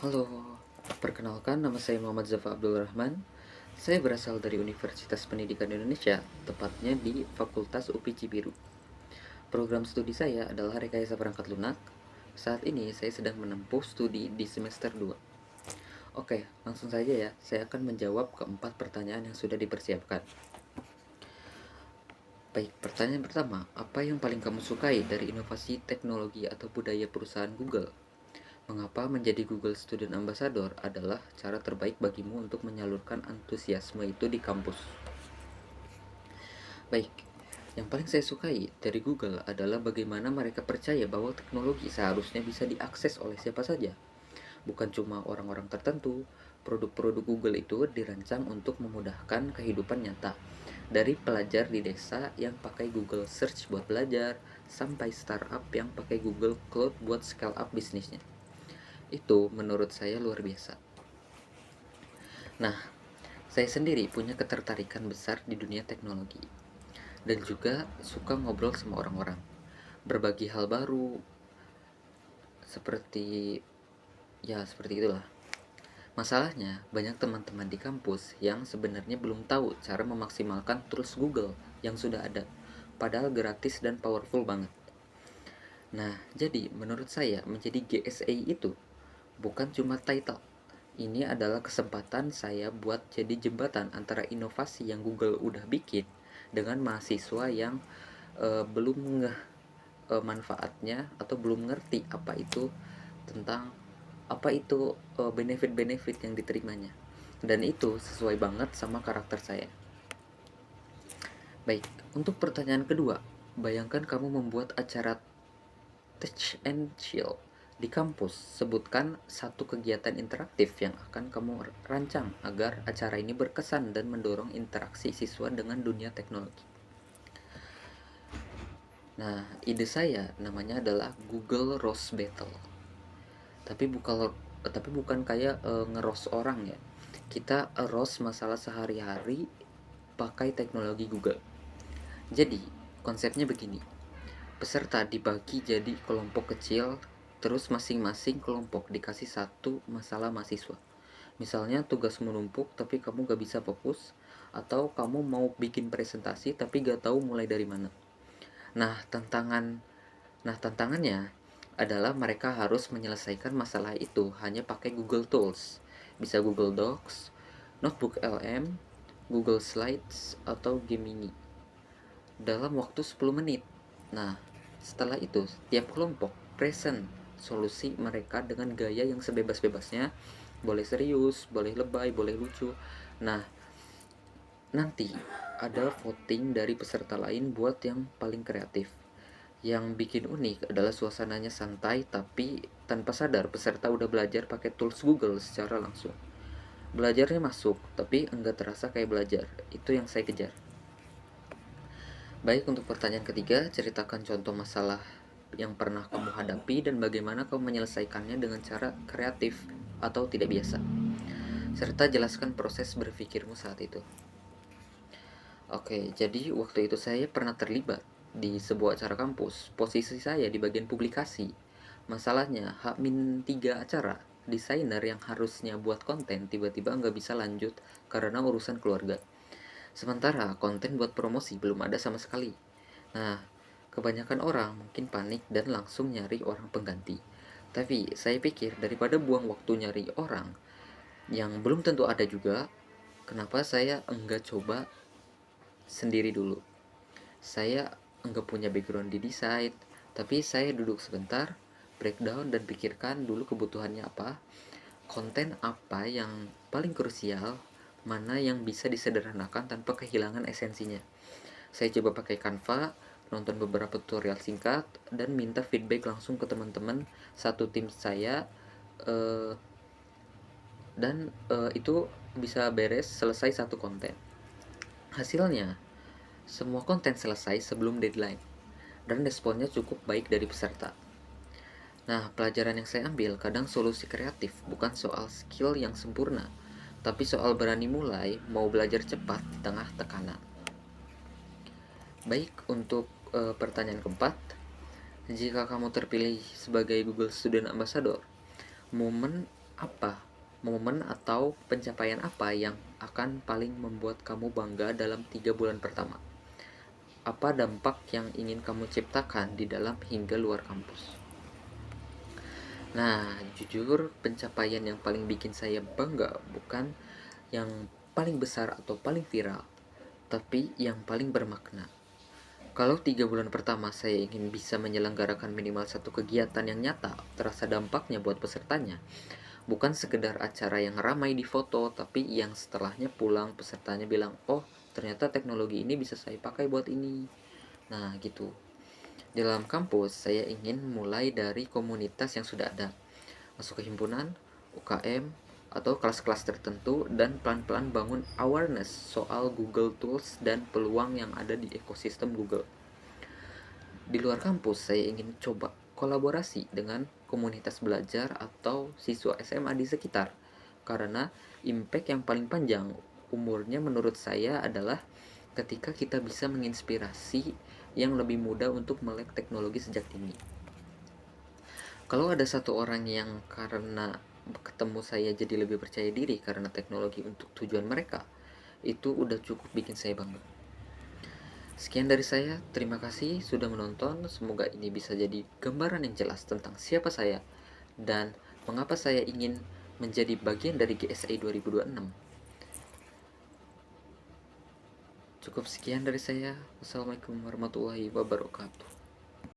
Halo, perkenalkan nama saya Muhammad Zafa Abdul Rahman. Saya berasal dari Universitas Pendidikan Indonesia, tepatnya di Fakultas UPI Cibiru. Program studi saya adalah rekayasa perangkat lunak. Saat ini saya sedang menempuh studi di semester 2. Oke, langsung saja ya. Saya akan menjawab keempat pertanyaan yang sudah dipersiapkan. Baik, pertanyaan pertama, apa yang paling kamu sukai dari inovasi teknologi atau budaya perusahaan Google? Mengapa menjadi Google Student Ambassador adalah cara terbaik bagimu untuk menyalurkan antusiasme itu di kampus? Baik, yang paling saya sukai dari Google adalah bagaimana mereka percaya bahwa teknologi seharusnya bisa diakses oleh siapa saja. Bukan cuma orang-orang tertentu, produk-produk Google itu dirancang untuk memudahkan kehidupan nyata. Dari pelajar di desa yang pakai Google Search buat belajar, sampai startup yang pakai Google Cloud buat scale up bisnisnya. Itu menurut saya luar biasa. Nah, saya sendiri punya ketertarikan besar di dunia teknologi dan juga suka ngobrol sama orang-orang, berbagi hal baru, seperti seperti itulah. Masalahnya, banyak teman-teman di kampus yang sebenarnya belum tahu cara memaksimalkan tools Google yang sudah ada, padahal gratis dan powerful banget. Nah, jadi menurut saya menjadi GSA itu bukan cuma title. Ini adalah kesempatan saya buat jadi jembatan antara inovasi yang Google udah bikin dengan mahasiswa yang belum ngeh manfaatnya atau belum ngerti tentang apa itu benefit-benefit yang diterimanya. Dan itu sesuai banget sama karakter saya. Baik, untuk pertanyaan kedua, bayangkan kamu membuat acara Touch and Chill di kampus. Sebutkan satu kegiatan interaktif yang akan kamu rancang agar acara ini berkesan dan mendorong interaksi siswa dengan dunia teknologi. Nah, ide saya namanya adalah Google Roast Battle. Tapi bukan kayak ngeroast orang ya. Kita roast masalah sehari-hari pakai teknologi Google. Jadi, konsepnya begini. Peserta dibagi jadi kelompok kecil, terus masing-masing kelompok dikasih satu masalah mahasiswa. Misalnya tugas menumpuk tapi kamu gak bisa fokus, atau kamu mau bikin presentasi tapi gak tahu mulai dari mana. Nah, tantangannya adalah mereka harus menyelesaikan masalah itu hanya pakai Google Tools. Bisa Google Docs, Notebook LM, Google Slides, atau Gemini dalam waktu 10 menit. Nah, setelah itu tiap kelompok present solusi mereka dengan gaya yang sebebas-bebasnya. Boleh serius, boleh lebay, boleh lucu. Nah, nanti ada voting dari peserta lain buat yang paling kreatif. Yang bikin unik adalah suasananya santai, tapi tanpa sadar peserta udah belajar pakai tools Google secara langsung. Belajarnya masuk, tapi enggak terasa kayak belajar. Itu yang saya kejar. Baik, untuk pertanyaan ketiga, ceritakan contoh masalah yang pernah kamu hadapi dan bagaimana kamu menyelesaikannya dengan cara kreatif atau tidak biasa. Serta jelaskan proses berpikirmu saat itu. Oke, jadi waktu itu saya pernah terlibat di sebuah acara kampus. Posisi saya di bagian publikasi. Masalahnya, H-3 acara, desainer yang harusnya buat konten tiba-tiba nggak bisa lanjut karena urusan keluarga. Sementara konten buat promosi belum ada sama sekali. Nah, kebanyakan orang mungkin panik dan langsung nyari orang pengganti. Tapi saya pikir daripada buang waktu nyari orang yang belum tentu ada juga, kenapa saya enggak coba sendiri dulu. Saya enggak punya background di desain, tapi saya duduk sebentar, breakdown dan pikirkan dulu kebutuhannya apa, konten apa yang paling krusial, mana yang bisa disederhanakan tanpa kehilangan esensinya. Saya coba pakai Canva, nonton beberapa tutorial singkat, dan minta feedback langsung ke teman-teman satu tim saya, eh, dan itu bisa beres selesai satu konten. Hasilnya, semua konten selesai sebelum deadline, dan responnya cukup baik dari peserta. Nah, pelajaran yang saya ambil, kadang solusi kreatif bukan soal skill yang sempurna, tapi soal berani mulai, mau belajar cepat di tengah tekanan. Baik, untuk pertanyaan keempat, jika kamu terpilih sebagai Google Student Ambassador, momen Apa momen atau pencapaian apa yang akan paling membuat kamu bangga dalam 3 bulan pertama? Apa dampak yang ingin kamu ciptakan di dalam hingga luar kampus? Nah, jujur pencapaian yang paling bikin saya bangga bukan yang paling besar atau paling viral, tapi yang paling bermakna. Kalau 3 bulan pertama saya ingin bisa menyelenggarakan minimal satu kegiatan yang nyata, terasa dampaknya buat pesertanya. Bukan sekedar acara yang ramai di foto, tapi yang setelahnya pulang pesertanya bilang, oh ternyata teknologi ini bisa saya pakai buat ini. Nah gitu. Di dalam kampus, saya ingin mulai dari komunitas yang sudah ada. Masuk ke himpunan, UKM, atau kelas-kelas tertentu dan pelan-pelan bangun awareness soal Google Tools dan peluang yang ada di ekosistem Google. Di luar kampus, saya ingin coba kolaborasi dengan komunitas belajar atau siswa SMA di sekitar. Karena impact yang paling panjang umurnya menurut saya adalah ketika kita bisa menginspirasi yang lebih muda untuk melek teknologi sejak dini. Kalau ada satu orang yang karena ketemu saya jadi lebih percaya diri karena teknologi untuk tujuan mereka, itu udah cukup bikin saya bangga. Sekian dari saya, terima kasih sudah menonton. Semoga ini bisa jadi gambaran yang jelas tentang siapa saya dan mengapa saya ingin menjadi bagian dari GSI 2026. Cukup sekian dari saya. Wassalamualaikum warahmatullahi wabarakatuh.